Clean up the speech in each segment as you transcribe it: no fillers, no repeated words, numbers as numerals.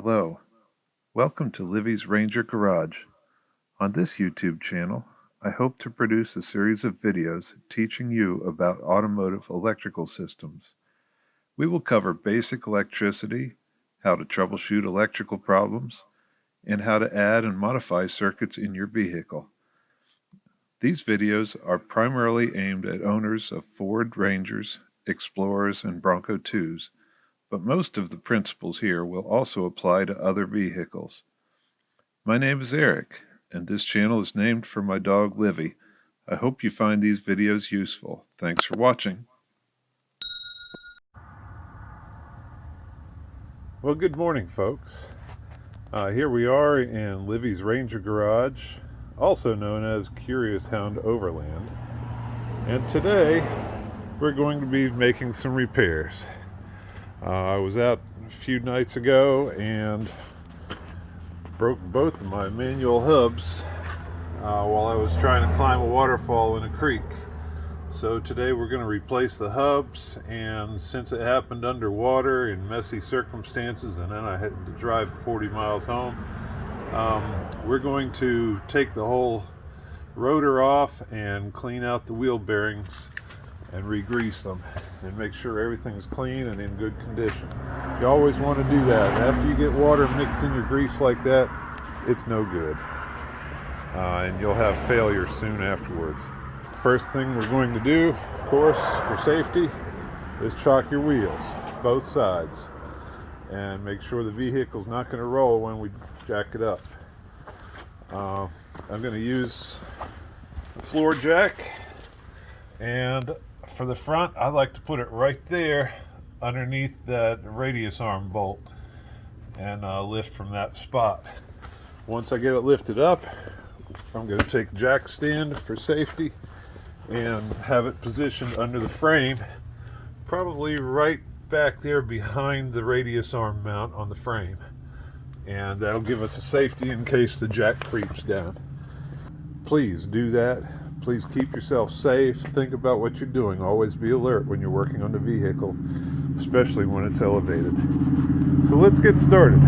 Hello, welcome to Livy's Ranger Garage. On this YouTube channel, I hope to produce a series of videos teaching you about automotive electrical systems. We will cover basic electricity, how to troubleshoot electrical problems, and how to add and modify circuits in your vehicle. These videos are primarily aimed at owners of Ford Rangers, Explorers, and Bronco 2s, but most of the principles here will also apply to other vehicles. My name is Eric, and this channel is named for my dog Livy. I hope you find these videos useful. Thanks for watching. Well, good morning, folks. Here we are in Livy's Ranger Garage, also known as Curious Hound Overland. And today, we're going to be making some repairs. I was out a few nights ago and broke both of my manual hubs while I was trying to climb a waterfall in a creek. So today we're going to replace the hubs, and since it happened underwater in messy circumstances and then I had to drive 40 miles home, we're going to take the whole rotor off and clean out the wheel bearings and re-grease them and make sure everything's clean and in good condition. You always want to do that. After you get water mixed in your grease like that, it's no good, and you'll have failure soon afterwards. First thing we're going to do, of course, for safety, is chalk your wheels, both sides, and make sure the vehicle's not going to roll when we jack it up. I'm going to use the floor jack, and for the front, I like to put it right there underneath that radius arm bolt and lift from that spot. Once I get it lifted up, I'm going to take a jack stand for safety and have it positioned under the frame, probably right back there behind the radius arm mount on the frame. And that'll give us a safety in case the jack creeps down. Please do that. Please keep yourself safe. Think about what you're doing. Always be alert when you're working on the vehicle, especially when it's elevated. So let's get started.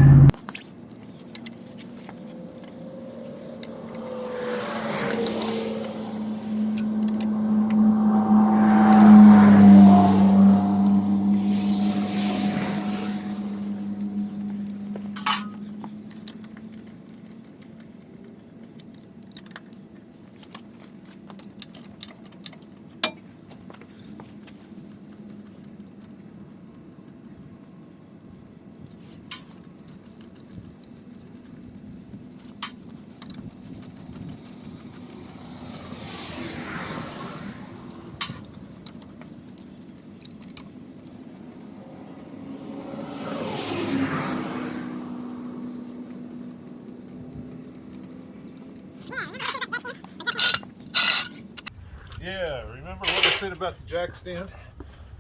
Yeah, remember what I said about the jack stand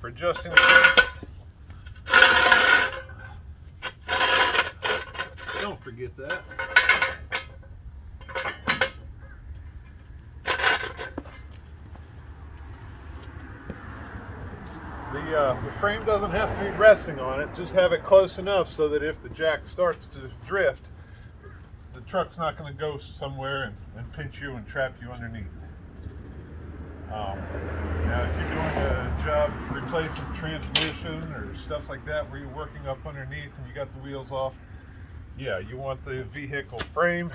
for adjusting the frame? Don't forget that. The frame doesn't have to be resting on it, just have it close enough so that if the jack starts to drift, the truck's not going to go somewhere and pinch you and trap you underneath. Now, if you're doing a job replacing transmission or stuff like that where you're working up underneath and you got the wheels off, yeah, you want the vehicle frame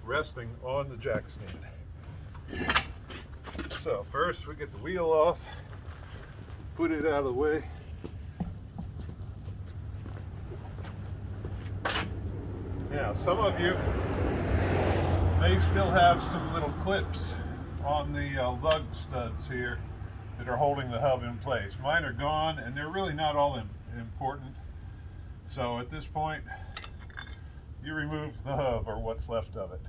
resting on the jack stand. So first we get the wheel off, put it out of the way. Now, some of you may still have some little clips on the lug studs here that are holding the hub in place. Mine are gone, and they're really not all important. So at this point, you remove the hub or what's left of it.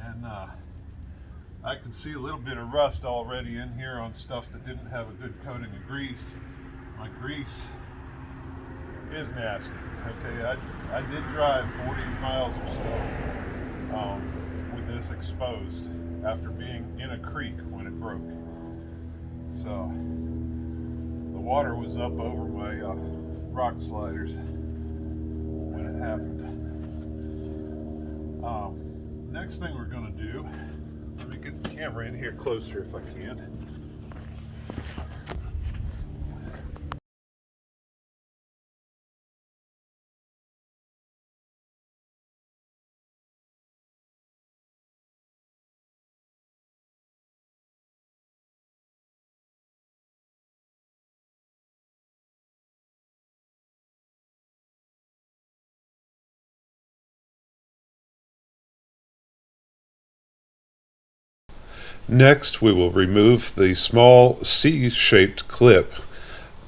And I can see a little bit of rust already in here on stuff that didn't have a good coating of grease. My grease is nasty. Okay, I did drive 40 miles or so with this exposed after being in a creek when it broke. So the water was up over my rock sliders when it happened. Next thing we're going to do, let me get the camera in here closer if I can. Next, we will remove the small C-shaped clip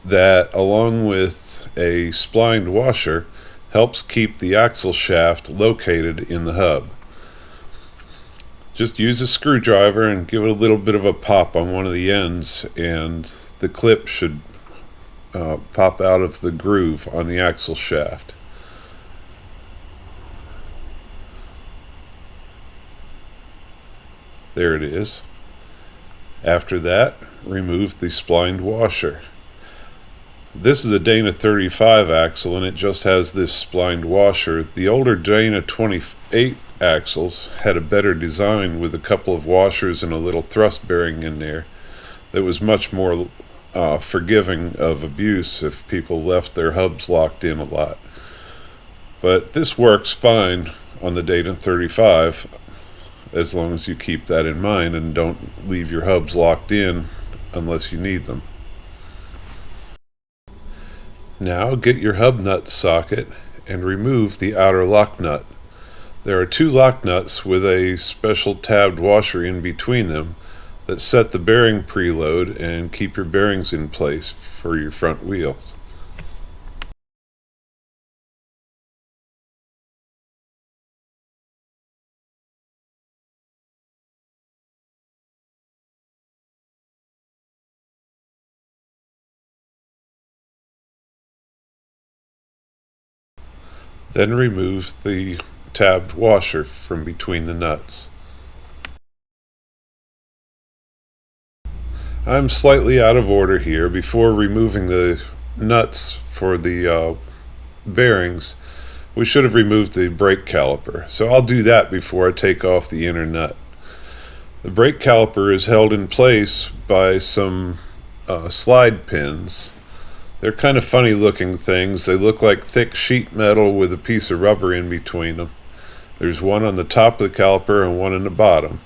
that, along with a splined washer, helps keep the axle shaft located in the hub. Just use a screwdriver and give it a little bit of a pop on one of the ends, and the clip should pop out of the groove on the axle shaft. There it is. After that, remove the splined washer. This is a Dana 35 axle and it just has this splined washer. The older Dana 28 axles had a better design with a couple of washers and a little thrust bearing in there that was much more forgiving of abuse if people left their hubs locked in a lot. But this works fine on the Dana 35 as long as you keep that in mind and don't leave your hubs locked in unless you need them. Now get your hub nut socket and remove the outer lock nut. There are two lock nuts with a special tabbed washer in between them that set the bearing preload and keep your bearings in place for your front wheels. Then remove the tabbed washer from between the nuts. I'm slightly out of order here. Before removing the nuts for the bearings, we should have removed the brake caliper. So I'll do that before I take off the inner nut. The brake caliper is held in place by some slide pins. They're kind of funny looking things. They look like thick sheet metal with a piece of rubber in between them. There's one on the top of the caliper and one in the bottom.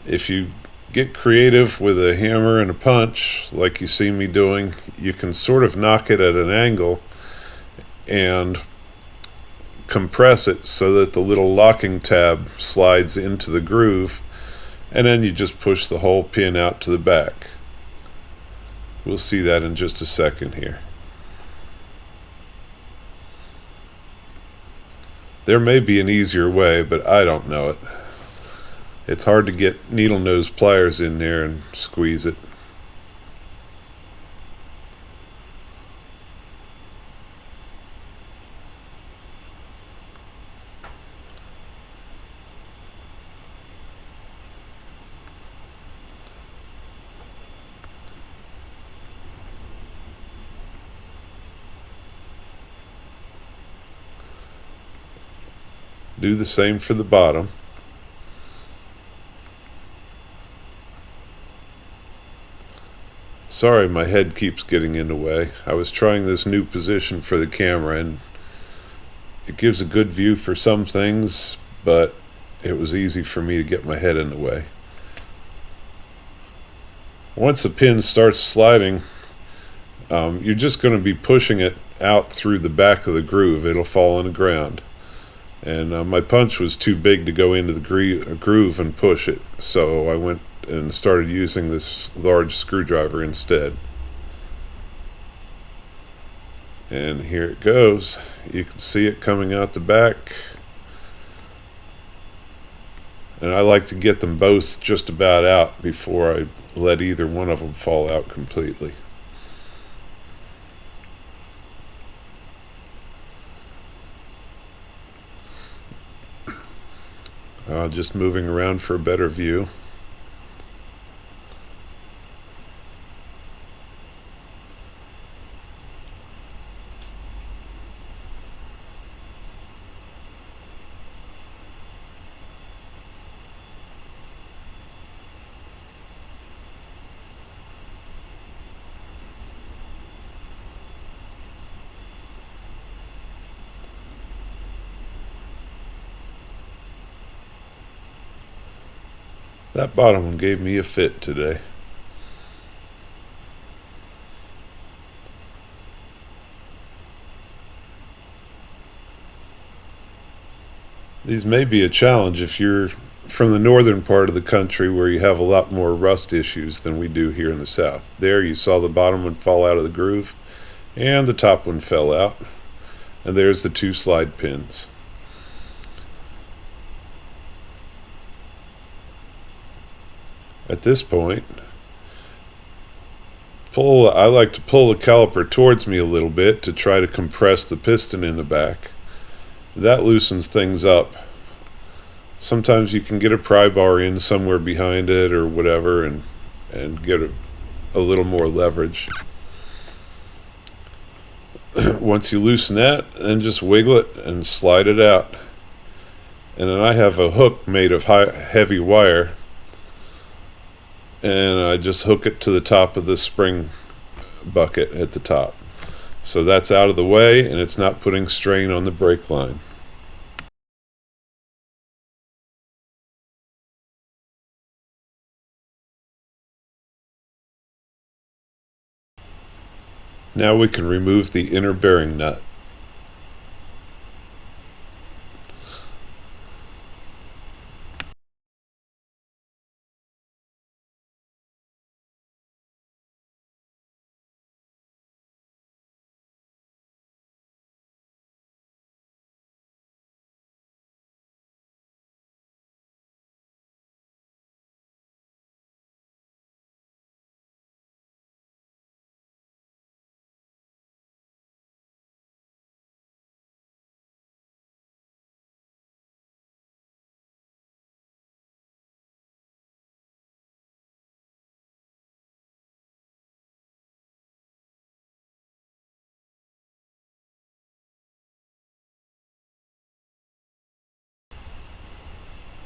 If you get creative with a hammer and a punch, like you see me doing, you can sort of knock it at an angle and compress it so that the little locking tab slides into the groove, and then you just push the whole pin out to the back. We'll see that in just a second here. There may be an easier way, but I don't know it. It's hard to get needle nose pliers in there and squeeze it. Do the same for the bottom. Sorry, my head keeps getting in the way. I was trying this new position for the camera and it gives a good view for some things, but it was easy for me to get my head in the way. Once the pin starts sliding, you're just going to be pushing it out through the back of the groove. It'll fall on the ground. And my punch was too big to go into the groove and push it, so I went and started using this large screwdriver instead. And here it goes. You can see it coming out the back. And I like to get them both just about out before I let either one of them fall out completely. Just moving around for a better view. That bottom one gave me a fit today. These may be a challenge if you're from the northern part of the country where you have a lot more rust issues than we do here in the south. There you saw the bottom one fall out of the groove and the top one fell out. And there's the two slide pins. At this point, I like to pull the caliper towards me a little bit to try to compress the piston in the back. That loosens things up. Sometimes you can get a pry bar in somewhere behind it or whatever and get a little more leverage. Once you loosen that, then just wiggle it and slide it out. And then I have a hook made of heavy wire, and I just hook it to the top of the spring bucket at the top. So that's out of the way and it's not putting strain on the brake line. Now we can remove the inner bearing nut.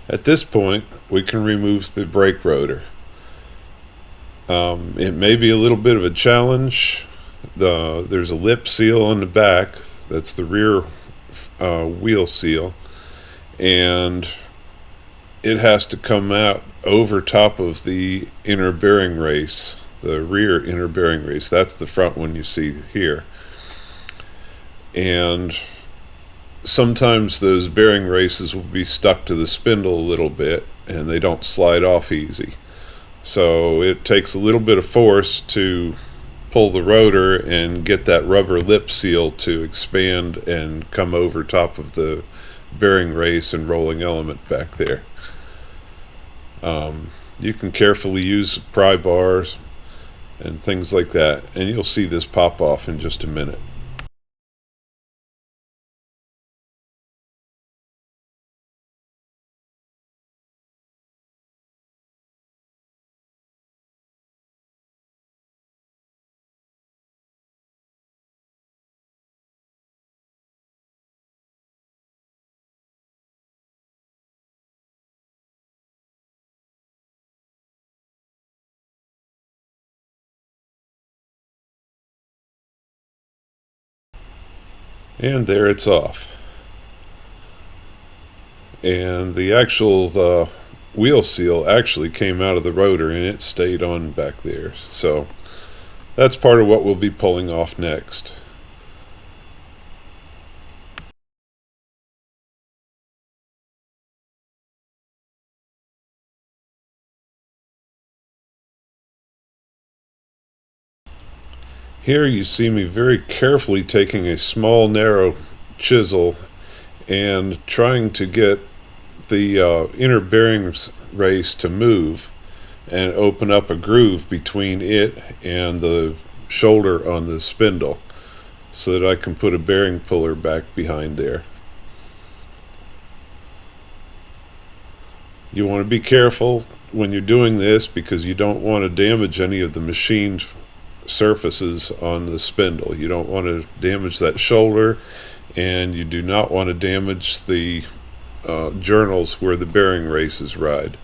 At this point, we can remove the brake rotor. It may be a little bit of a challenge. There's a lip seal on the back. That's the rear wheel seal. And it has to come out over top of the inner bearing race, the rear inner bearing race. That's the front one you see here. And sometimes those bearing races will be stuck to the spindle a little bit and they don't slide off easy. So it takes a little bit of force to pull the rotor and get that rubber lip seal to expand and come over top of the bearing race and rolling element back there. You can carefully use pry bars and things like that, and you'll see this pop off in just a minute. And there it's off. And the actual wheel seal actually came out of the rotor and it stayed on back there. So that's part of what we'll be pulling off next. Here you see me very carefully taking a small narrow chisel and trying to get the inner bearings race to move and open up a groove between it and the shoulder on the spindle so that I can put a bearing puller back behind there. You want to be careful when you're doing this because you don't want to damage any of the machined surfaces on the spindle. You don't want to damage that shoulder, and you do not want to damage the journals where the bearing races ride.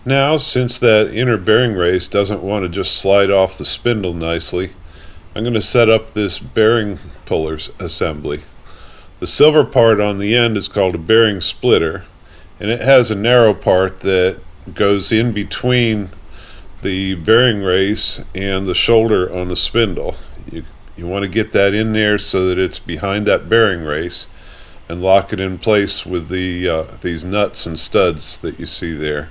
Now, since that inner bearing race doesn't want to just slide off the spindle nicely, I'm going to set up this bearing puller assembly. The silver part on the end is called a bearing splitter, and it has a narrow part that goes in between the bearing race and the shoulder on the spindle. You want to get that in there so that it's behind that bearing race and lock it in place with these nuts and studs that you see there.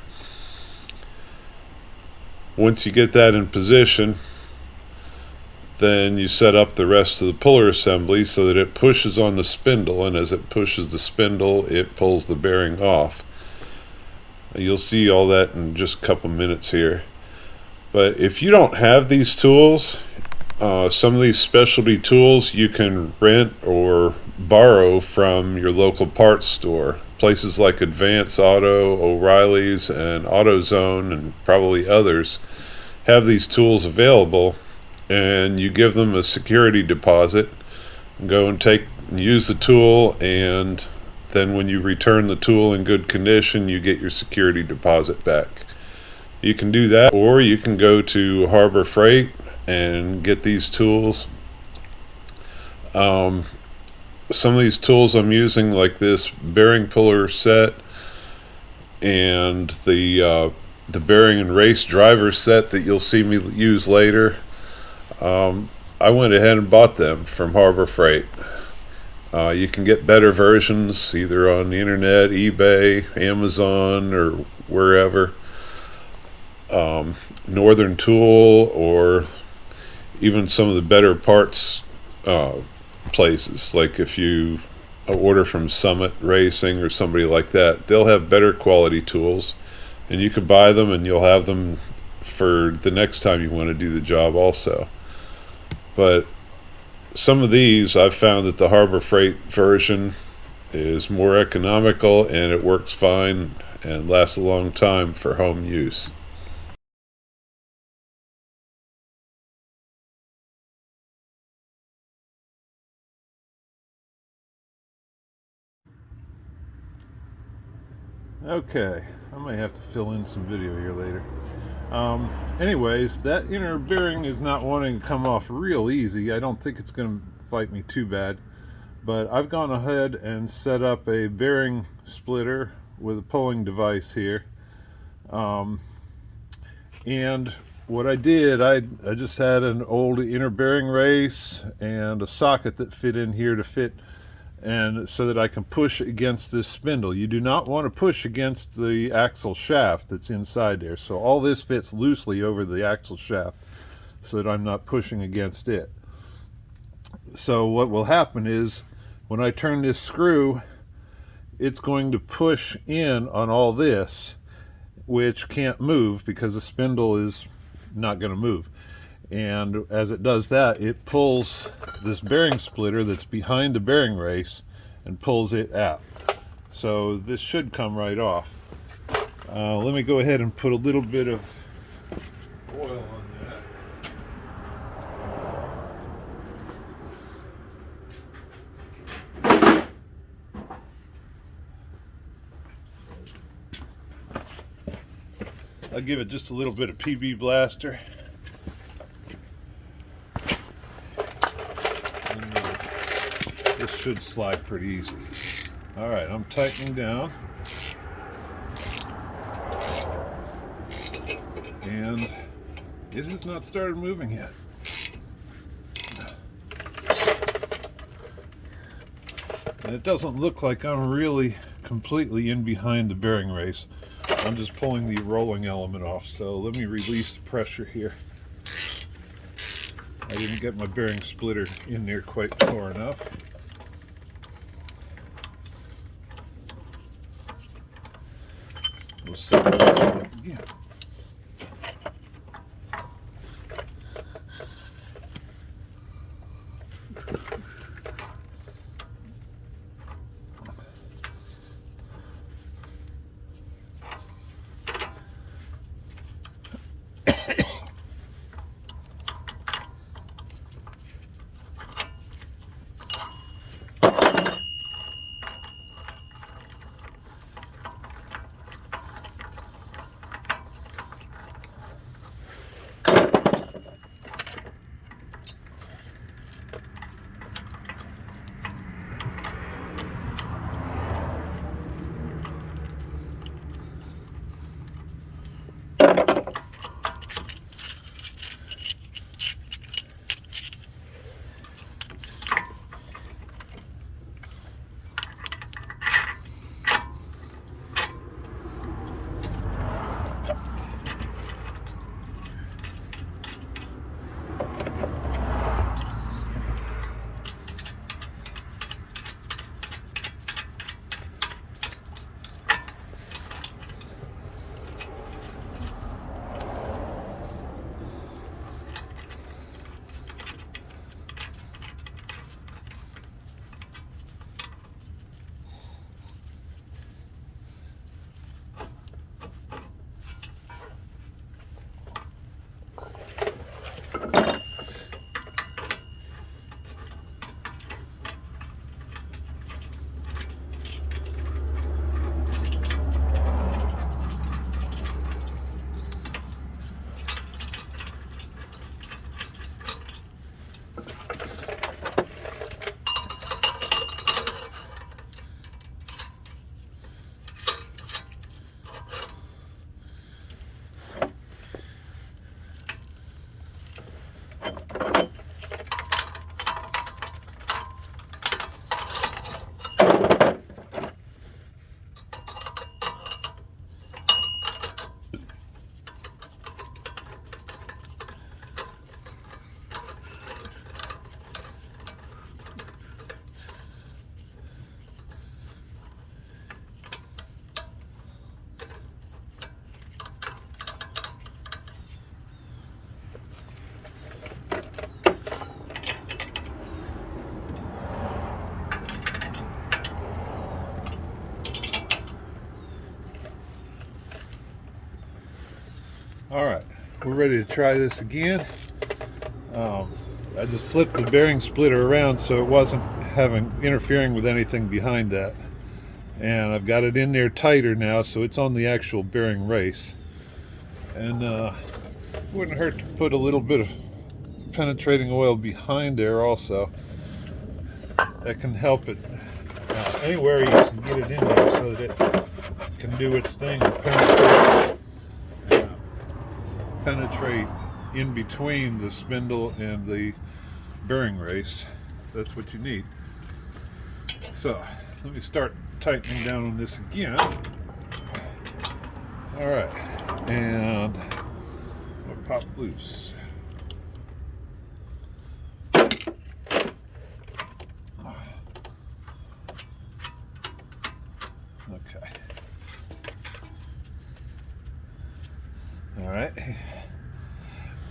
Once you get that in position, then you set up the rest of the puller assembly so that it pushes on the spindle, and as it pushes the spindle, it pulls the bearing off. You'll see all that in just a couple minutes here. But if you don't have these tools, some of these specialty tools you can rent or borrow from your local parts store. Places like Advance Auto, O'Reilly's, and AutoZone, and probably others have these tools available, and you give them a security deposit, go and use the tool, and then when you return the tool in good condition, you get your security deposit back. You can do that, or you can go to Harbor Freight and get these tools. Some of these tools I'm using, like this bearing puller set and the bearing and race driver set that you'll see me use later, I went ahead and bought them from Harbor Freight. You can get better versions either on the internet, eBay, Amazon, or wherever. Northern Tool, or even some of the better parts places, like if you order from Summit Racing or somebody like that, they'll have better quality tools, and you can buy them and you'll have them for the next time you want to do the job also. But some of these, I've found that the Harbor Freight version is more economical, and it works fine and lasts a long time for home use. Okay, I might have to fill in some video here later. Anyways, that inner bearing is not wanting to come off real easy. I don't think it's going to fight me too bad, but I've gone ahead and set up a bearing splitter with a pulling device here. And what I did, I just had an old inner bearing race and a socket that fit in here to fit, and so that I can push against this spindle. You do not want to push against the axle shaft that's inside there. So all this fits loosely over the axle shaft so that I'm not pushing against it. So what will happen is when I turn this screw, it's going to push in on all this, which can't move because the spindle is not going to move. And as it does that, it pulls this bearing splitter that's behind the bearing race and pulls it out. So this should come right off. Let me go ahead and put a little bit of oil on that. I'll give it just a little bit of PB Blaster. This should slide pretty easy. Alright, I'm tightening down. And it has not started moving yet. And it doesn't look like I'm really completely in behind the bearing race. I'm just pulling the rolling element off. So let me release the pressure here. I didn't get my bearing splitter in there quite far enough. We'll set it up again. All right, we're ready to try this again. I just flipped the bearing splitter around so it wasn't interfering with anything behind that. And I've got it in there tighter now, so it's on the actual bearing race. And wouldn't hurt to put a little bit of penetrating oil behind there also. That can help it anywhere you can get it in there so that it can do its thing and penetrate in between the spindle and the bearing race. That's what you need. So let me start tightening down on this again. All right, and I'll pop loose. Okay. All right.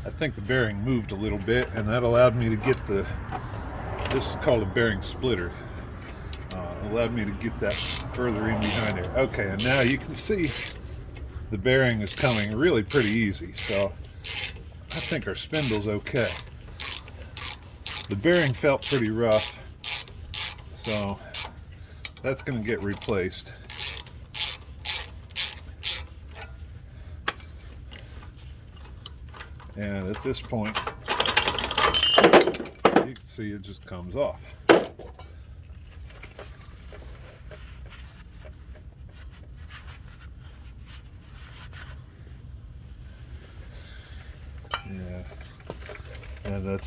I think the bearing moved a little bit, and that allowed me to get this is called a bearing splitter. Allowed me to get that further in behind there. Okay, and now you can see the bearing is coming really pretty easy, so I think our spindle's okay. The bearing felt pretty rough, so that's going to get replaced. And at this point, you can see it just comes off. Yeah, and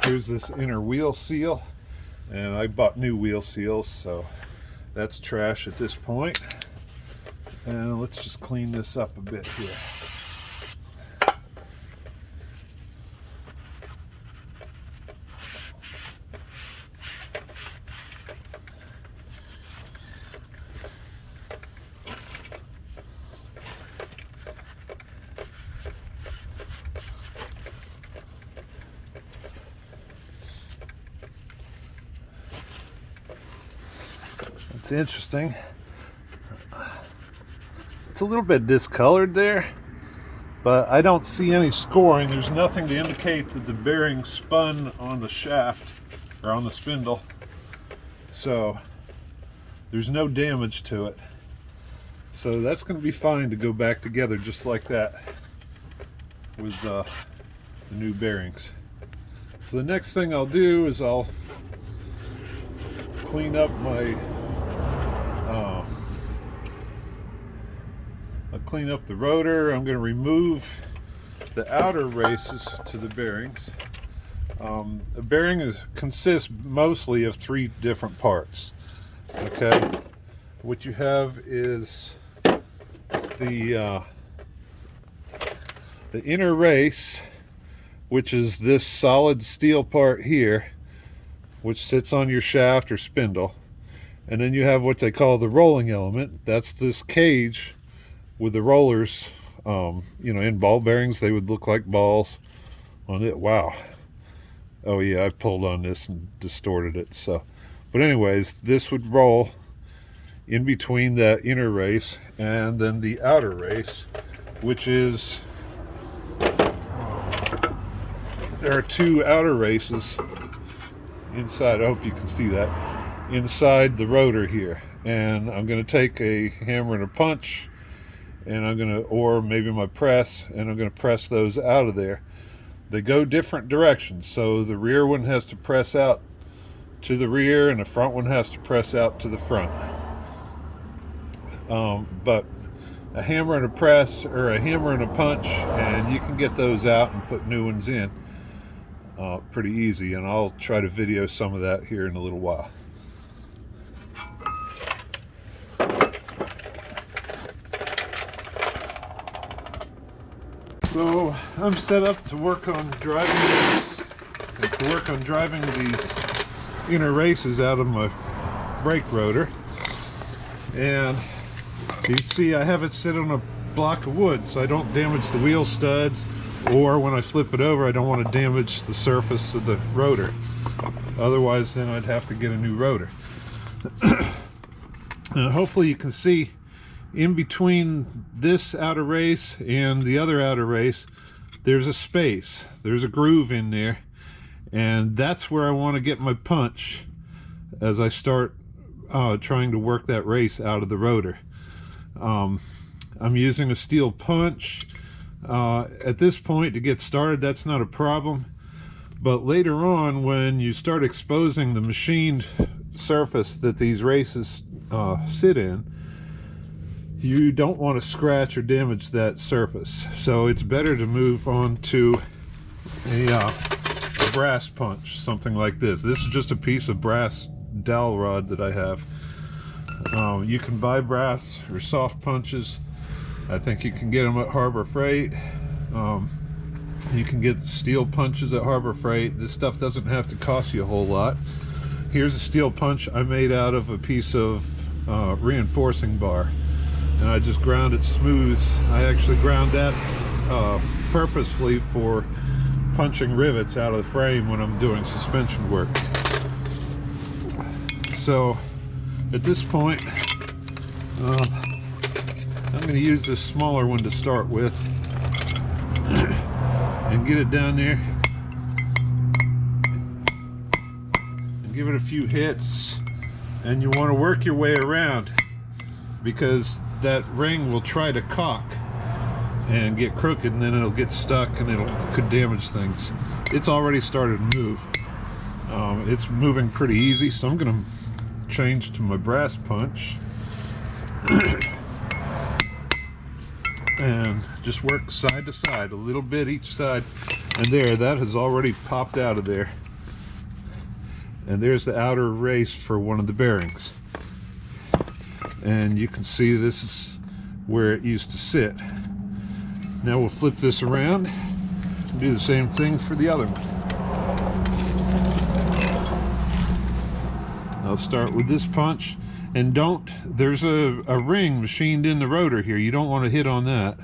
here's this inner wheel seal, and I bought new wheel seals, so that's trash at this point. And let's just clean this up a bit here. It's interesting. It's a little bit discolored there, but I don't see any scoring. There's nothing to indicate that the bearing spun on the shaft or on the spindle, so there's no damage to it. So that's going to be fine to go back together just like that with the new bearings. So the next thing I'll do is I'll clean up the rotor. I'm going to remove the outer races to the bearings. A bearing consists mostly of 3 different parts. Okay, what you have is the inner race, which is this solid steel part here, which sits on your shaft or spindle. And then you have what they call the rolling element. That's this cage with the rollers, in ball bearings. They would look like balls on it. Wow. Oh yeah, I pulled on this and distorted it. So, but anyways, this would roll in between that inner race and then the outer race, which is, there are 2 outer races inside. I hope you can see that inside the rotor here. And I'm going to take a hammer and a punch, and or maybe my press, and I'm going to press those out of there. They go different directions, so the rear one has to press out to the rear and the front one has to press out to the front. But a hammer and a press, or a hammer and a punch, and you can get those out and put new ones in pretty easy, and I'll try to video some of that here in a little while. So I'm set up to work on driving these inner races out of my brake rotor, and you can see I have it sit on a block of wood so I don't damage the wheel studs, or when I flip it over I don't want to damage the surface of the rotor. Otherwise then I'd have to get a new rotor. And hopefully you can see in between this outer race and the other outer race, there's a space, there's a groove in there, and that's where I want to get my punch as I start trying to work that race out of the rotor. I'm using a steel punch at this point to get started. That's not a problem, but later on, when you start exposing the machined surface that these races sit in, you don't want to scratch or damage that surface. So it's better to move on to a brass punch, something like this. This is just a piece of brass dowel rod that I have. You can buy brass or soft punches. I think you can get them at Harbor Freight. You can get steel punches at Harbor Freight. This stuff doesn't have to cost you a whole lot. Here's a steel punch I made out of a piece of reinforcing bar, and I just ground it smooth. I actually ground that purposefully for punching rivets out of the frame when I'm doing suspension work. So at this point, I'm going to use this smaller one to start with and get it down there and give it a few hits. And you want to work your way around, because that ring will try to cock and get crooked, and then it'll get stuck and could damage things. It's already started to move. It's moving pretty easy, so I'm going to change to my brass punch and just work side to side, a little bit each side. And there, that has already popped out of there. And there's the outer race for one of the bearings. And you can see this is where it used to sit. Now we'll flip this around and do the same thing for the other one. I'll start with this punch, and there's a ring machined in the rotor here. You don't want to hit on that.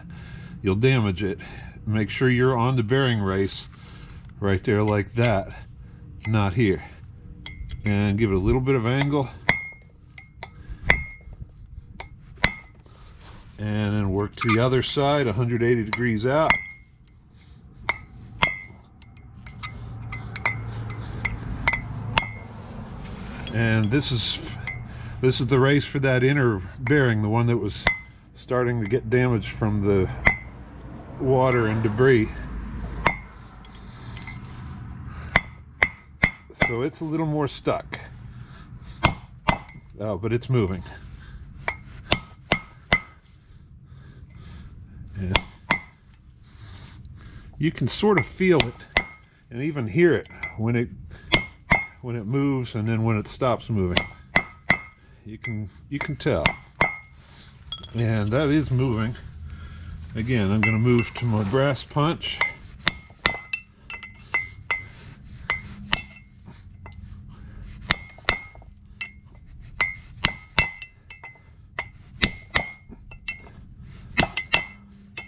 You'll damage it. Make sure you're on the bearing race right there like that, not here. And give it a little bit of angle. And then work to the other side, 180 degrees out. And this is the race for that inner bearing, the one that was starting to get damaged from the water and debris. So it's a little more stuck. Oh, but it's moving. And you can sort of feel it and even hear it when it moves, and then when it stops moving. You can tell. And that is moving. Again, I'm going to move to my brass punch.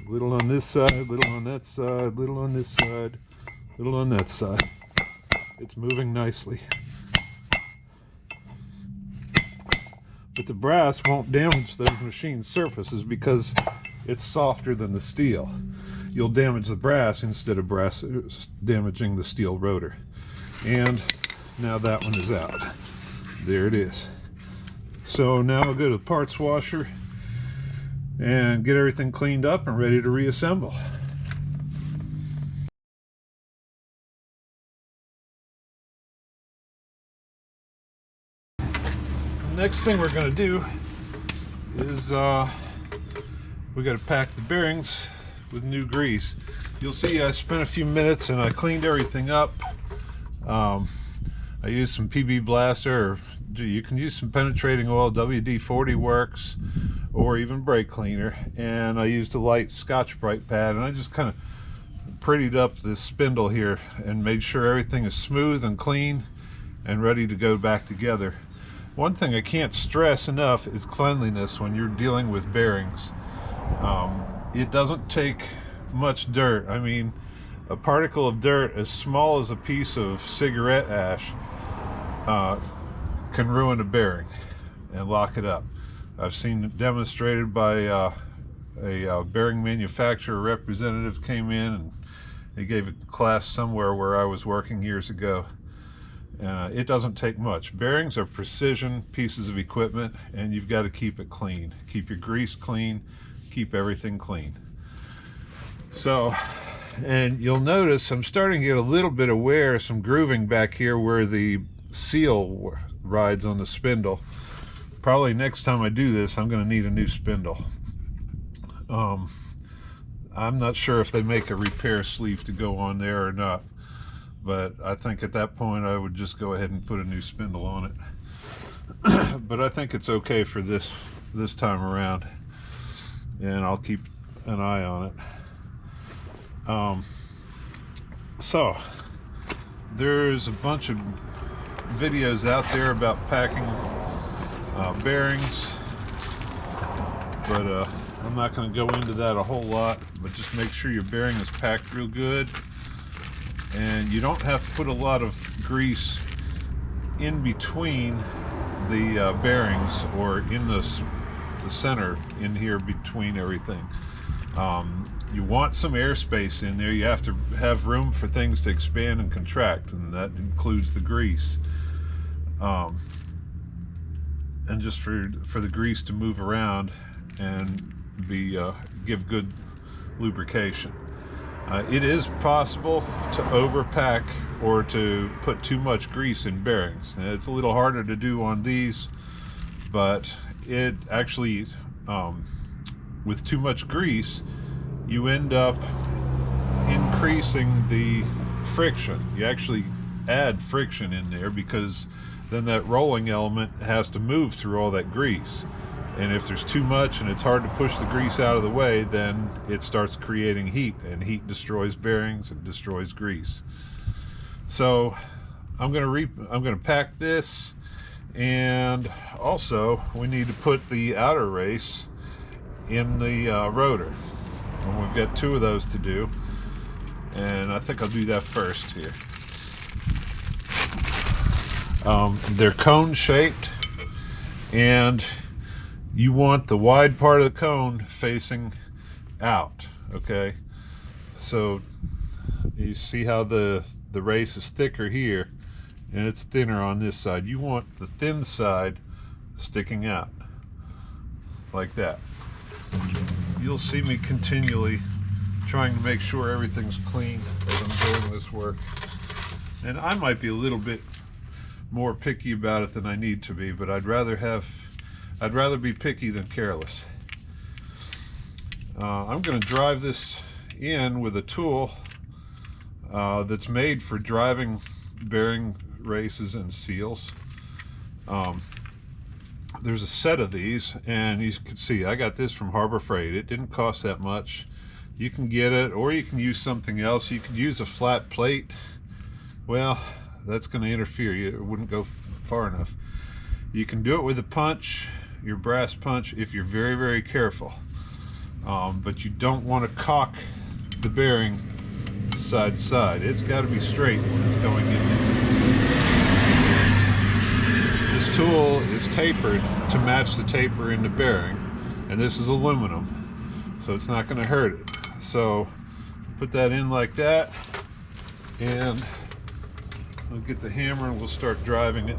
Little on this side, little on that side, little on this side, little on that side. It's moving nicely. But the brass won't damage those machined surfaces because it's softer than the steel. You'll damage the brass instead of brass damaging the steel rotor. And now that one is out. There it is. So now I'll go to the parts washer and get everything cleaned up and ready to reassemble. Next thing we're going to do is we got to pack the bearings with new grease. You'll see I spent a few minutes and I cleaned everything up. I used some PB Blaster, or you can use some penetrating oil, WD-40 works, or even brake cleaner. And I used a light Scotch-Brite pad, and I just kind of prettied up this spindle here and made sure everything is smooth and clean and ready to go back together. One thing I can't stress enough is cleanliness when you're dealing with bearings. It doesn't take much dirt. I mean, a particle of dirt as small as a piece of cigarette ash can ruin a bearing and lock it up. I've seen it demonstrated by a bearing manufacturer representative came in and he gave a class somewhere where I was working years ago. It doesn't take much. Bearings are precision pieces of equipment, and you've got to keep it clean. Keep your grease clean, keep everything clean. So, and you'll notice I'm starting to get a little bit of wear, some grooving back here where the seal rides on the spindle. Probably next time I do this, I'm going to need a new spindle. I'm not sure if they make a repair sleeve to go on there or not, but I think at that point I would just go ahead and put a new spindle on it. But I think it's okay for this time around, and I'll keep an eye on it. So there's a bunch of videos out there about packing bearings, but I'm not going to go into that a whole lot, but just make sure your bearing is packed real good. And you don't have to put a lot of grease in between the bearings or in the center in here between everything. You want some airspace in there. You have to have room for things to expand and contract, and that includes the grease. And just for the grease to move around and give good lubrication. It is possible to overpack or to put too much grease in bearings. And it's a little harder to do on these, but it actually, with too much grease, you end up increasing the friction. You actually add friction in there because then that rolling element has to move through all that grease. And if there's too much and it's hard to push the grease out of the way, then it starts creating heat, and heat destroys bearings and destroys grease. So I'm going to pack this, and also we need to put the outer race in the rotor. And we've got 2 of those to do, and I think I'll do that first here. They're cone shaped, and you want the wide part of the cone facing out, okay? So you see how the race is thicker here and it's thinner on this side. You want the thin side sticking out like that. You'll see me continually trying to make sure everything's clean as I'm doing this work. And I might be a little bit more picky about it than I need to be, but I'd rather be picky than careless. I'm going to drive this in with a tool that's made for driving bearing races and seals. There's a set of these, and you can see I got this from Harbor Freight. It didn't cost that much. You can get it, or you can use something else. You could use a flat plate. Well, that's going to interfere. It wouldn't go far enough. You can do it with a punch, your brass punch, if you're very, very careful. But you don't want to cock the bearing side to side. It's got to be straight when it's going in. This tool is tapered to match the taper in the bearing, and this is aluminum, so it's not going to hurt it. So put that in like that, and we'll get the hammer and we'll start driving it.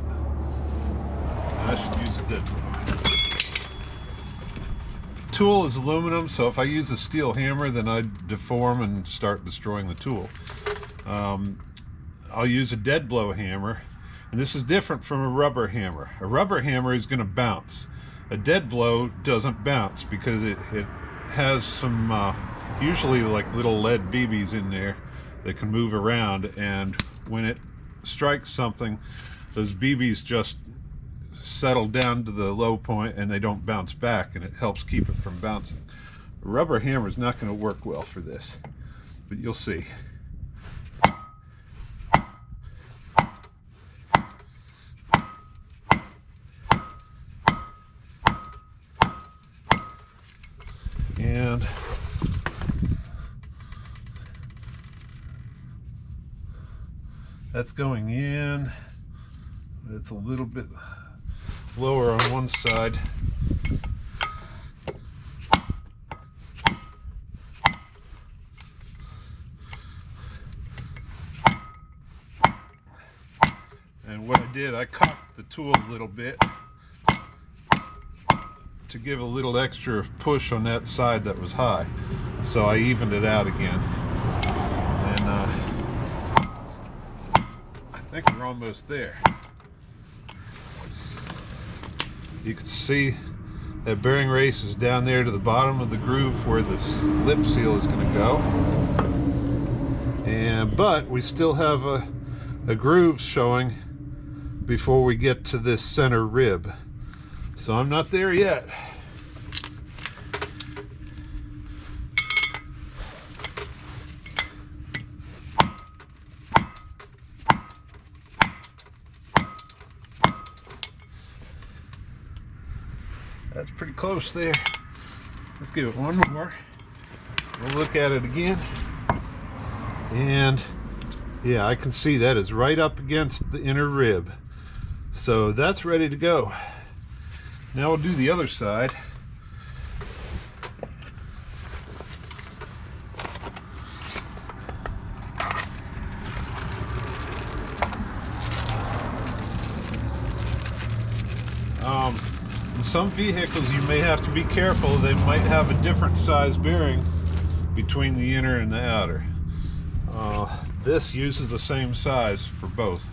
I should use a dead blow. Tool is aluminum, so if I use a steel hammer, then I deform and start destroying the tool. I'll use a dead blow hammer, and this is different from a rubber hammer. A rubber hammer is going to bounce. A dead blow doesn't bounce because it has some usually like little lead BBs in there that can move around, and when it strikes something, those BBs just settle down to the low point and they don't bounce back, and it helps keep it from bouncing. A rubber hammer is not going to work well for this, but you'll see. And that's going in. It's a little bit lower on one side, did, I cocked the tool a little bit to give a little extra push on that side that was high. So I evened it out again. And I think we're almost there. You can see that bearing race is down there to the bottom of the groove where the lip seal is going to go. But we still have a groove showing before we get to this center rib. So I'm not there yet. That's pretty close there. Let's give it one more. We'll look at it again. And yeah, I can see that is right up against the inner rib. So that's ready to go. Now we'll do the other side. In some vehicles you may have to be careful. They might have a different size bearing between the inner and the outer. This uses the same size for both.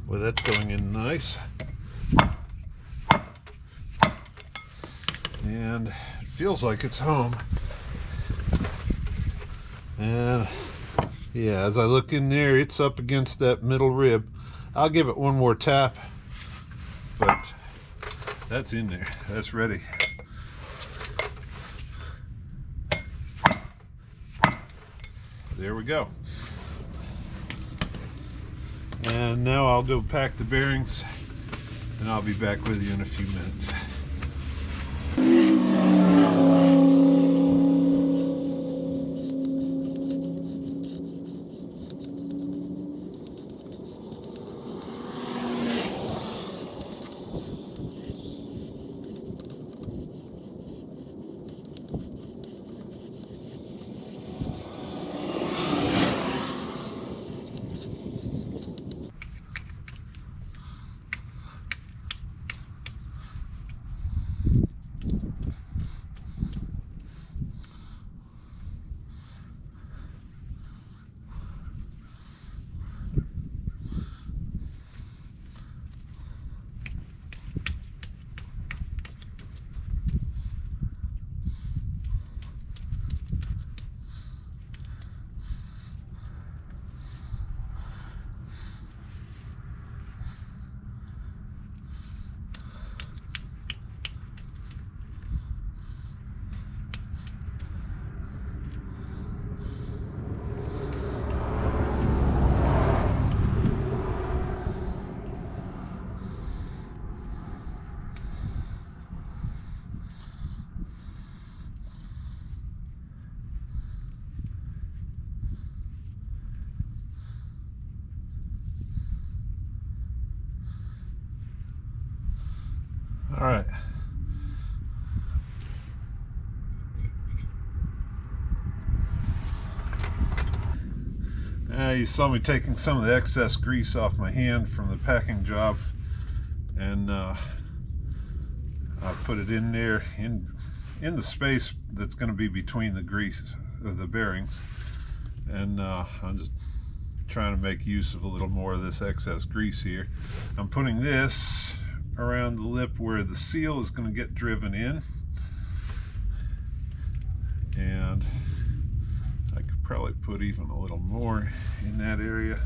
Well, that's going in nice. And it feels like it's home. And yeah, as I look in there, it's up against that middle rib. I'll give it one more tap, but that's in there. That's ready. There we go. And now I'll go pack the bearings, and I'll be back with you in a few minutes. All right. Now you saw me taking some of the excess grease off my hand from the packing job, and I put it in there in the space that's going to be between the grease, the bearings, and I'm just trying to make use of a little more of this excess grease here. I'm putting this around the lip where the seal is going to get driven in, and I could probably put even a little more in that area.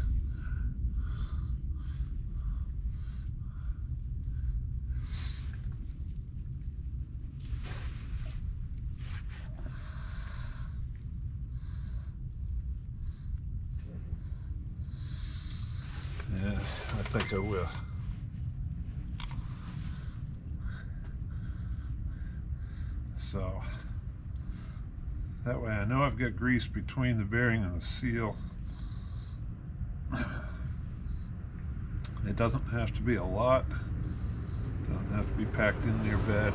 Yeah, I think I will. So That way I know I've got grease between the bearing and the seal. It doesn't have to be a lot. It doesn't have to be packed in there bad.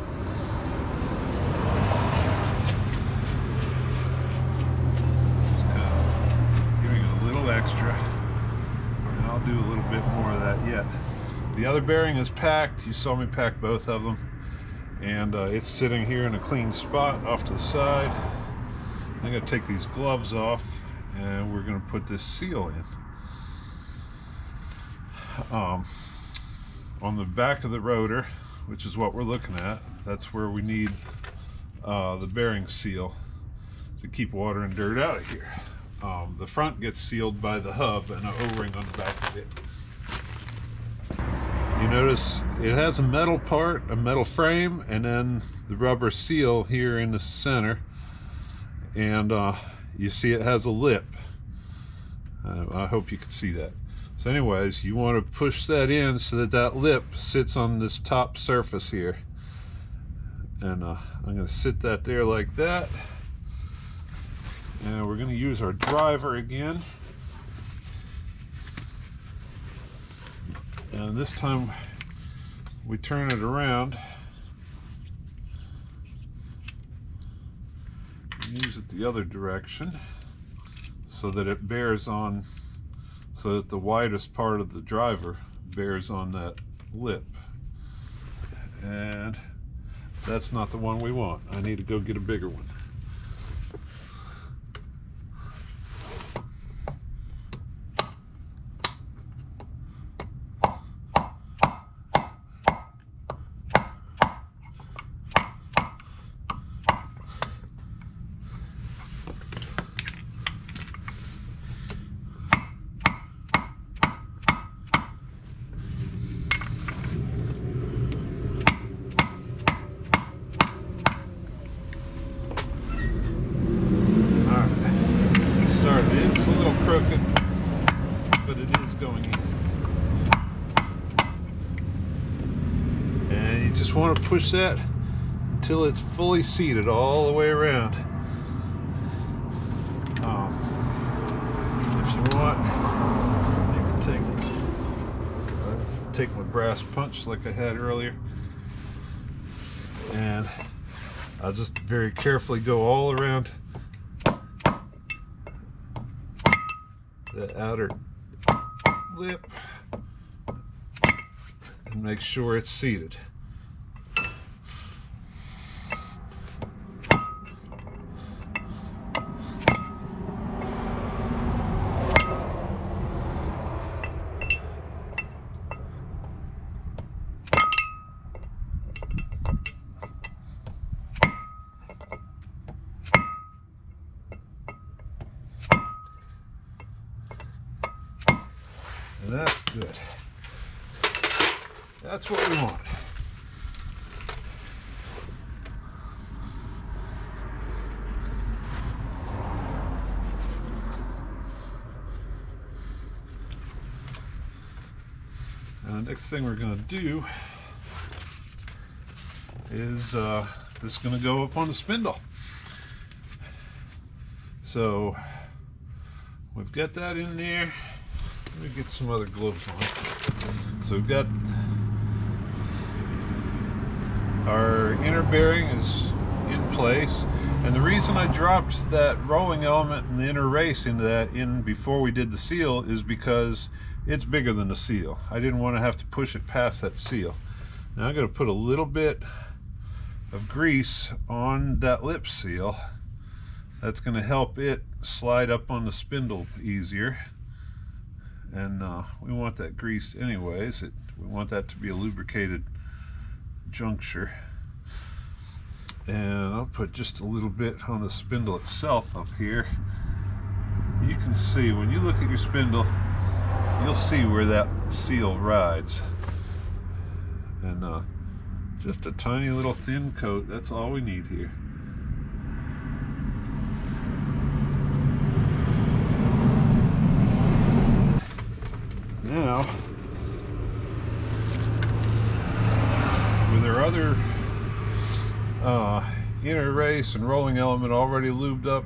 Just kind of giving it a little extra. And I'll do a little bit more of that yet. The other bearing is packed. You saw me pack both of them. And it's sitting here in a clean spot off to the side. I'm going to take these gloves off and we're going to put this seal in. On the back of the rotor, which is what we're looking at, that's where we need the bearing seal to keep water and dirt out of here. The front gets sealed by the hub and an O-ring on the back of it. You notice it has a metal part, a metal frame, and then the rubber seal here in the center. And you see it has a lip. I hope you can see that. So anyways, you want to push that in so that that lip sits on this top surface here. And I'm going to sit that there like that. And we're going to use our driver again. And this time we turn it around. Use it the other direction so that it bears on, so that the widest part of the driver bears on that lip. And that's not the one we want. I need to go get a bigger one. It's a little crooked, but it is going in. And you just want to push that until it's fully seated all the way around. If you want, you can take my brass punch like I had earlier, and I'll just very carefully go all around the outer lip and make sure it's seated. And that's good. That's what we want. And the next thing we're going to do is this is going to go up on the spindle. So we've got that in there. Let me get some other gloves on. So we've got our inner bearing is in place, and the reason I dropped that rolling element and the inner race into that in before we did the seal is because it's bigger than the seal. I didn't want to have to push it past that seal. Now I'm going to put a little bit of grease on that lip seal. That's going to help it slide up on the spindle easier. And we want that greased anyways. We want that to be a lubricated juncture. And I'll put just a little bit on the spindle itself up here. You can see, when you look at your spindle, you'll see where that seal rides. And just a tiny little thin coat, that's all we need here. Now, with our other inner race and rolling element already lubed up,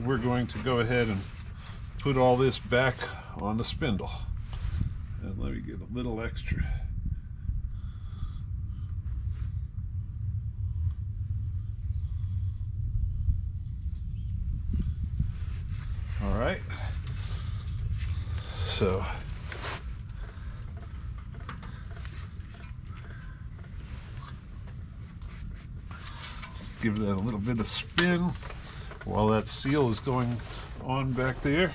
we're going to go ahead and put all this back on the spindle. And let me get a little extra. All right, so give that a little bit of spin while that seal is going on back there,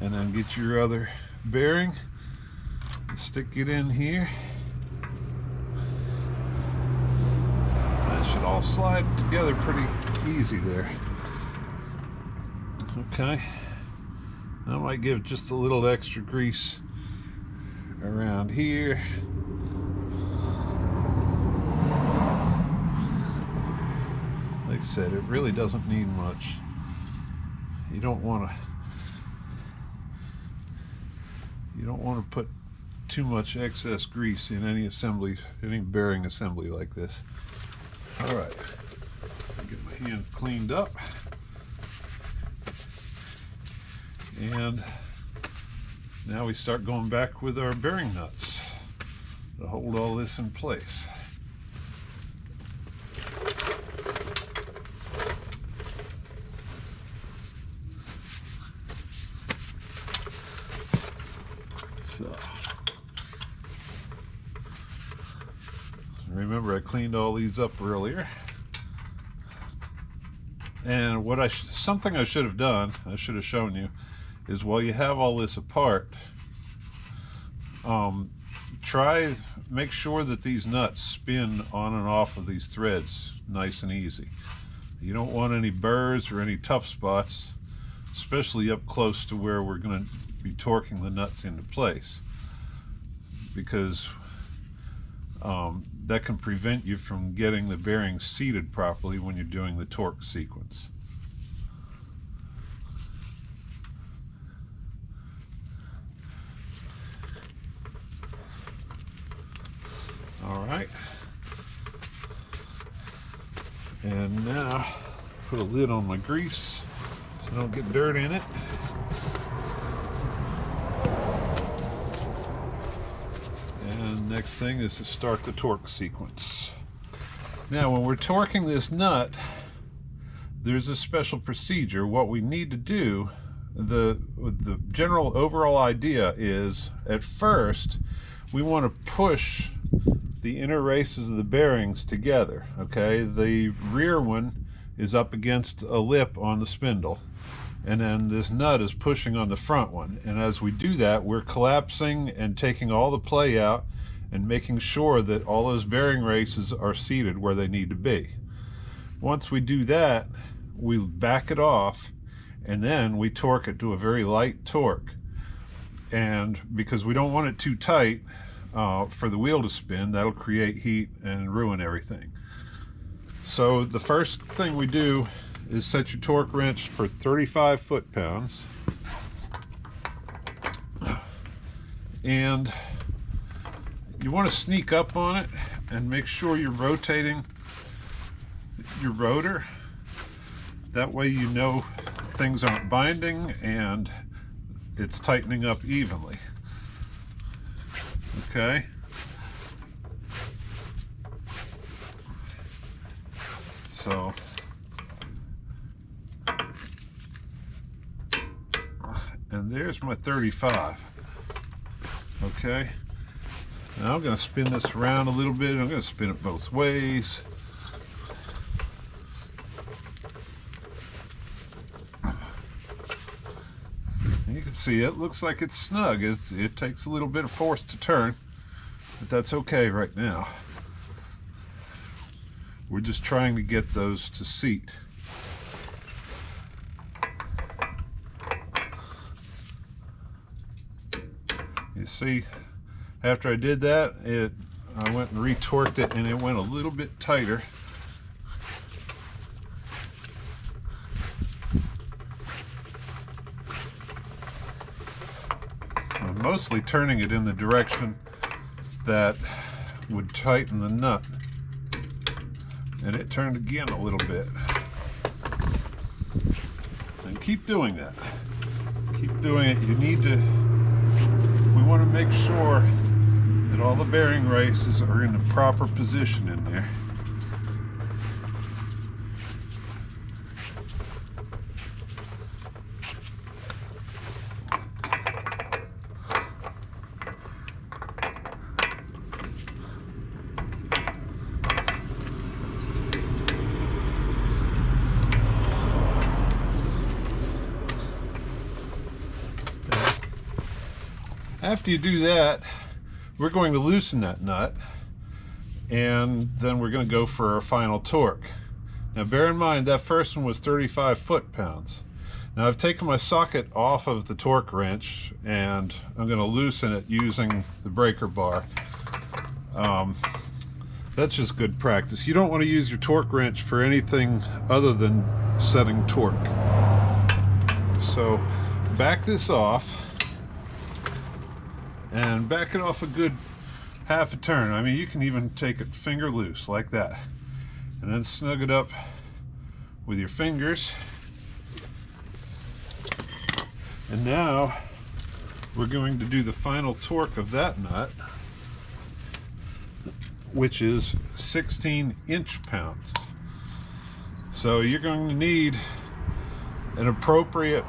and then get your other bearing and stick it in here. That should all slide together pretty easy there. Okay, I might give just a little extra grease around here. Like I said, it really doesn't need much. You don't want to put too much excess grease in any assembly, any bearing assembly like this. All right, get my hands cleaned up. And now we start going back with our bearing nuts to hold all this in place. So, remember I cleaned all these up earlier. And something I should have done, I should have shown you, is while you have all this apart, make sure that these nuts spin on and off of these threads nice and easy. You don't want any burrs or any tough spots, especially up close to where we're going to be torquing the nuts into place, because that can prevent you from getting the bearings seated properly when you're doing the torque sequence. All right, and now put a lid on my grease so I don't get dirt in it. And next thing is to start the torque sequence. Now when we're torquing this nut, there's a special procedure. What we need to do, the general overall idea is, at first we want to push the inner races of the bearings together. Okay, the rear one is up against a lip on the spindle, and then this nut is pushing on the front one, and as we do that, we're collapsing and taking all the play out and making sure that all those bearing races are seated where they need to be. Once we do that, we back it off, and then we torque it to a very light torque, and because we don't want it too tight for the wheel to spin, that'll create heat and ruin everything. So the first thing we do is set your torque wrench for 35 foot-pounds, and you want to sneak up on it and make sure you're rotating your rotor. That way you know things aren't binding and it's tightening up evenly. Okay. So and there's my 35. Okay. Now I'm going to spin this around a little bit. I'm going to spin it both ways. You can see it looks like it's snug. It takes a little bit of force to turn, but that's okay right now. We're just trying to get those to seat. You see, after I did that, I went and retorqued it, and it went a little bit tighter. I'm mostly turning it in the direction that would tighten the nut. And it turned again a little bit. And keep doing that. Keep doing it. We want to make sure that all the bearing races are in the proper position in there. After you do that, we're going to loosen that nut, and then we're going to go for our final torque. Now bear in mind that first one was 35 foot-pounds. Now I've taken my socket off of the torque wrench and I'm going to loosen it using the breaker bar. That's just good practice. You don't want to use your torque wrench for anything other than setting torque. So back this off. And back it off a good half a turn. I mean, you can even take it finger loose like that. And then snug it up with your fingers. And now we're going to do the final torque of that nut, which is 16 inch-pounds. So you're going to need an appropriate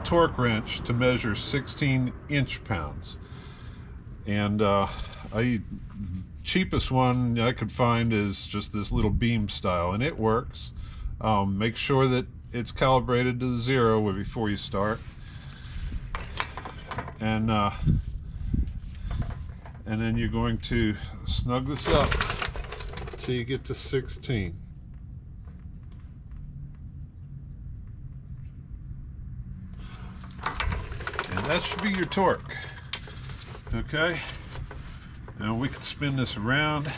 torque wrench to measure 16 inch-pounds. And cheapest one I could find is just this little beam style, and it works. Make sure that it's calibrated to the 0 before you start, and then you're going to snug this up till you get to 16. And that should be your torque. Okay, now we can spin this around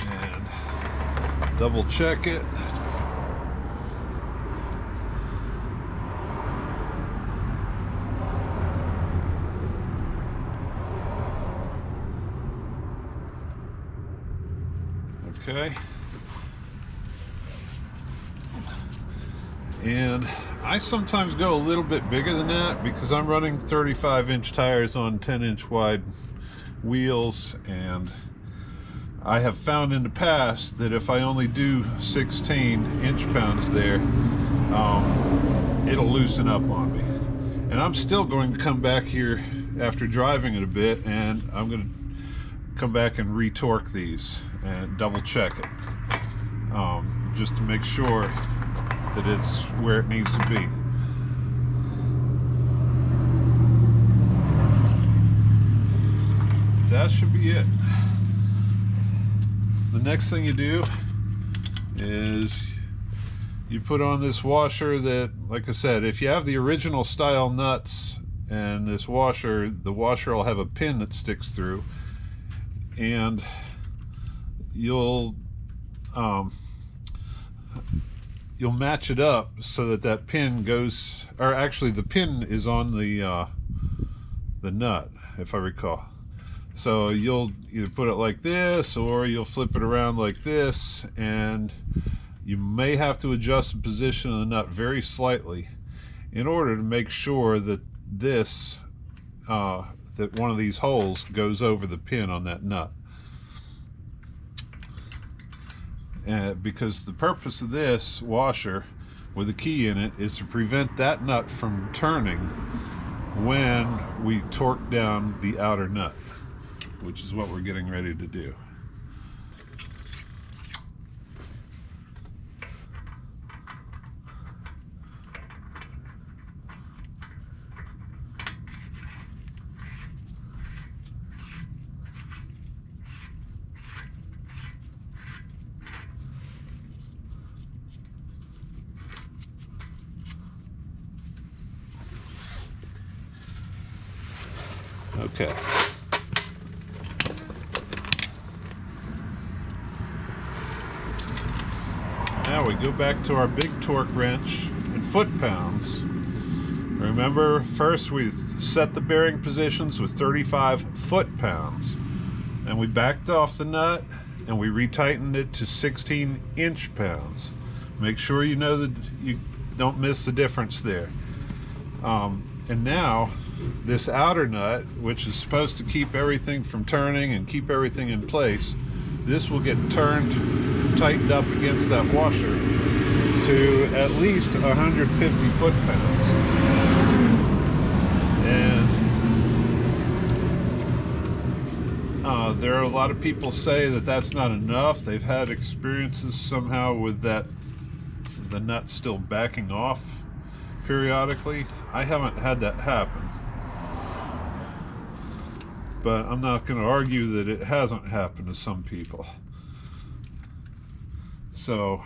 and double check it. Okay, and I sometimes go a little bit bigger than that because I'm running 35-inch tires on 10-inch wide wheels, and I have found in the past that if I only do 16 inch-pounds there, it'll loosen up on me. And I'm still going to come back here after driving it a bit, and I'm going to come back and re-torque these and double check it, just to make sure that it's where it needs to be. That should be it. The next thing you do is you put on this washer that, like I said, if you have the original style nuts and this washer, the washer will have a pin that sticks through, and you'll match it up so that that pin goes, or actually the pin is on the nut, if I recall. So you'll either put it like this or you'll flip it around like this, and you may have to adjust the position of the nut very slightly in order to make sure that this that one of these holes goes over the pin on that nut. Because the purpose of this washer with a key in it is to prevent that nut from turning when we torque down the outer nut, which is what we're getting ready to do. Okay. Now we go back to our big torque wrench in foot-pounds, Remember, first we set the bearing positions with 35 foot-pounds, and we backed off the nut and we retightened it to 16 inch-pounds. Make sure you know that you don't miss the difference there. And now this outer nut, which is supposed to keep everything from turning and keep everything in place, this will get tightened up against that washer to at least 150 foot-pounds. And there are a lot of people say that that's not enough. They've had experiences somehow with the nut still backing off periodically. I haven't had that happen, but I'm not going to argue that it hasn't happened to some people. So,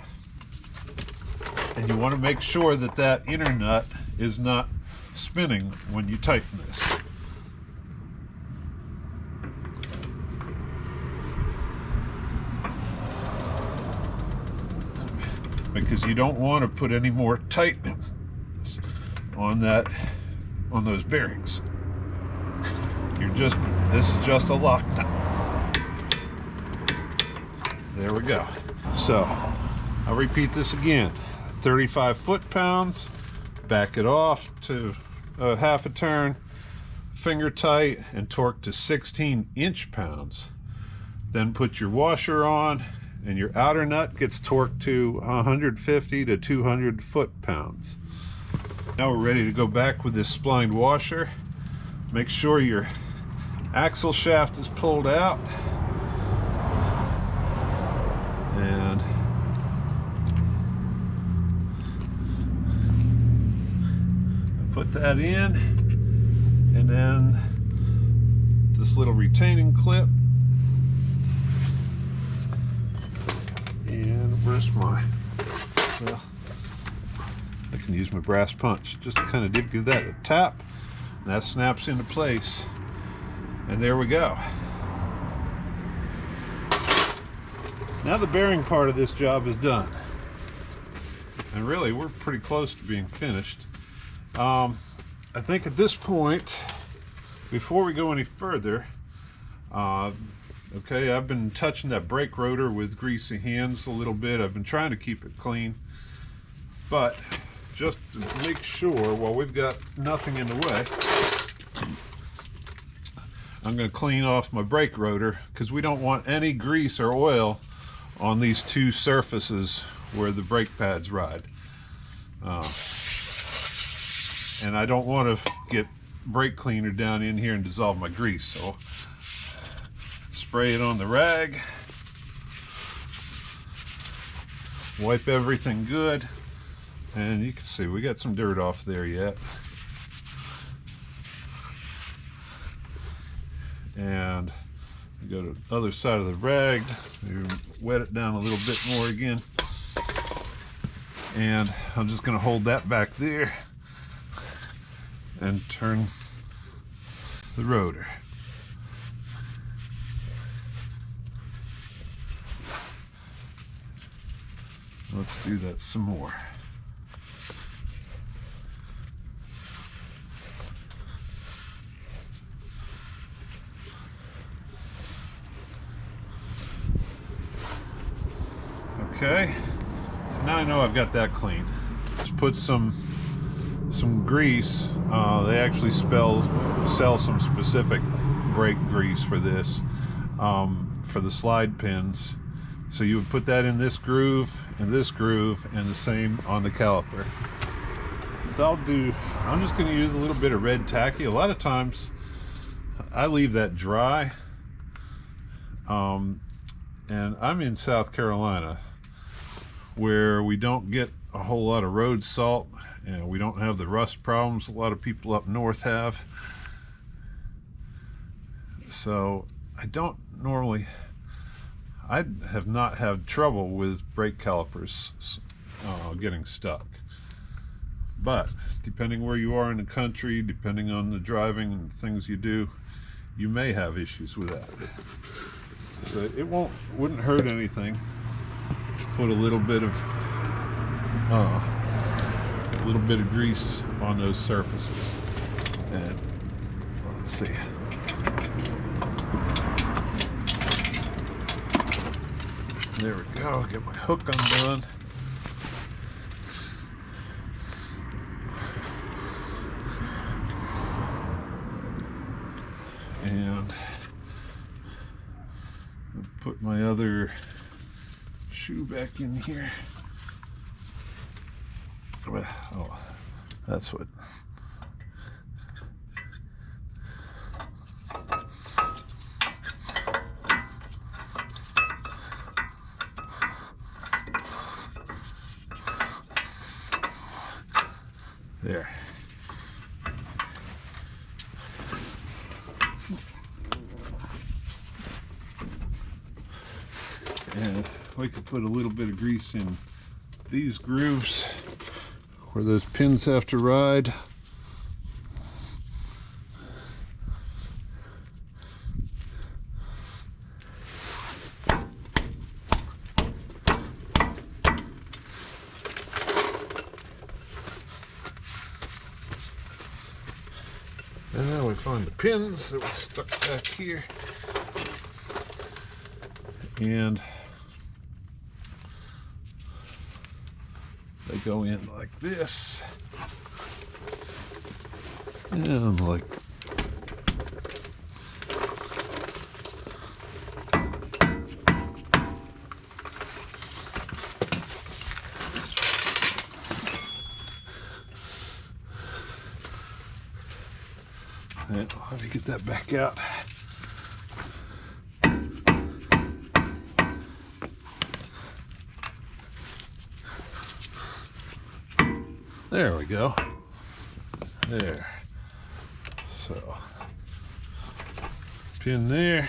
and you want to make sure that that inner nut is not spinning when you tighten this. Because you don't want to put any more tightening on those bearings. This is just a lock nut. There we go. So I'll repeat this again. 35 foot-pounds, back it off to a half a turn, finger tight, and torque to 16 inch-pounds. Then put your washer on, and your outer nut gets torqued to 150 to 200 foot-pounds. Now we're ready to go back with this splined washer. Make sure your axle shaft is pulled out, and put that in, and then this little retaining clip. And where's well, I can use my brass punch. Just kind of give that a tap, and that snaps into place. And there we go. Now the bearing part of this job is done. And really, we're pretty close to being finished. I think at this point, before we go any further, okay, I've been touching that brake rotor with greasy hands a little bit. I've been trying to keep it clean, but just to make sure, while we've got nothing in the way, I'm going to clean off my brake rotor, because we don't want any grease or oil on these two surfaces where the brake pads ride. And I don't want to get brake cleaner down in here and dissolve my grease, so spray it on the rag, wipe everything good, and you can see we got some dirt off there yet. And go to the other side of the rag, you wet it down a little bit more again, and I'm just going to hold that back there and turn the rotor. Let's do that some more. Okay, so now I know I've got that clean. Just put some grease. They actually sell some specific brake grease for this, for the slide pins. So you would put that in this groove, and this groove, and the same on the caliper. So I'm just going to use a little bit of red tacky. A lot of times I leave that dry, and I'm in South Carolina, where we don't get a whole lot of road salt, and we don't have the rust problems a lot of people up north have. So I have not had trouble with brake calipers getting stuck. But depending where you are in the country, depending on the driving and things you do, you may have issues with that. So it wouldn't hurt anything. Put a little bit of a little bit of grease on those surfaces. And let's see. There we go. Get my hook undone. And I'll put my other shoe back in here. Oh, that's what. There. And we could put a little bit of grease in these grooves where those pins have to ride. And then we find the pins that we stuck back here. And they go in like this. And like and let me get that back out. There we go. There. So, pin there.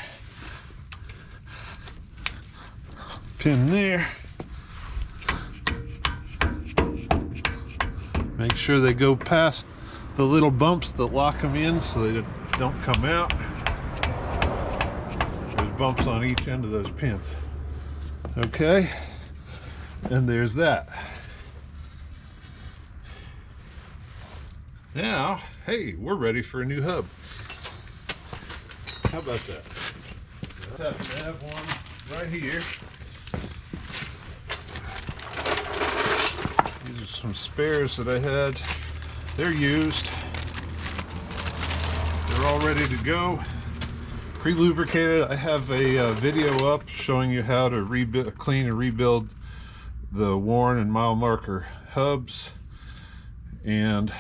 Pin there. Make sure they go past the little bumps that lock them in so they don't come out. There's bumps on each end of those pins. Okay, and there's that. Now, hey, we're ready for a new hub. How about that? I happen to have one right here. These are some spares that I had. They're used. They're all ready to go. Pre-lubricated. I have a video up showing you how to clean and rebuild the worn and mile marker hubs. And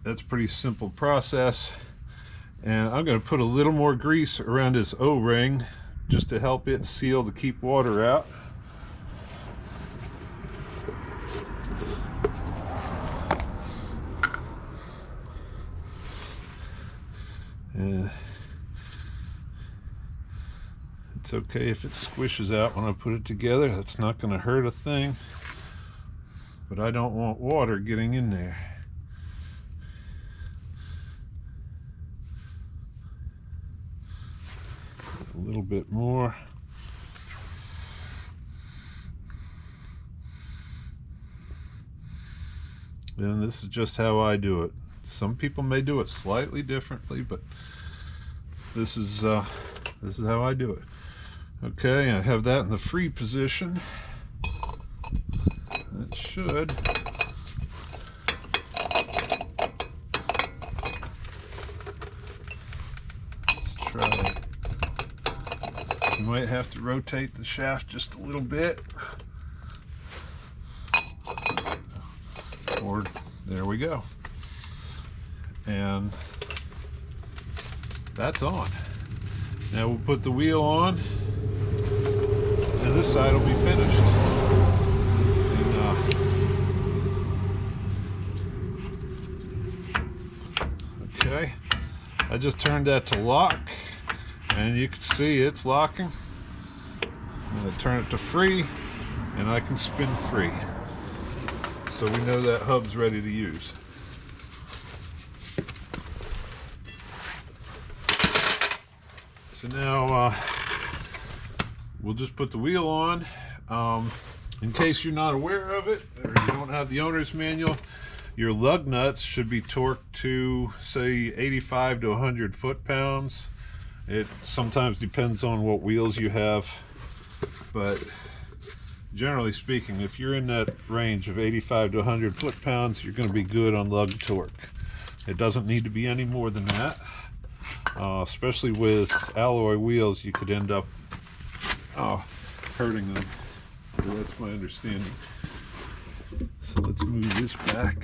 that's a pretty simple process. And I'm going to put a little more grease around this O-ring just to help it seal to keep water out. And it's okay if it squishes out when I put it together. That's not going to hurt a thing. But I don't want water getting in there. A little bit more. And this is just how I do it. Some people may do it slightly differently, but this is how I do it. Okay, I have that in the free position. That should. Let's try. You might have to rotate the shaft just a little bit. Or there we go. And that's on. Now we'll put the wheel on, and this side will be finished. And, okay, I just turned that to lock, and you can see it's locking. I'm going to turn it to free, and I can spin free. So we know that hub's ready to use. So now we'll just put the wheel on. In case you're not aware of it, or you don't have the owner's manual, your lug nuts should be torqued to, say, 85 to 100 foot-pounds. It sometimes depends on what wheels you have, but generally speaking, if you're in that range of 85 to 100 foot-pounds, you're going to be good on lug torque. It doesn't need to be any more than that. Especially with alloy wheels, you could end up hurting them. That's my understanding. So let's move this back.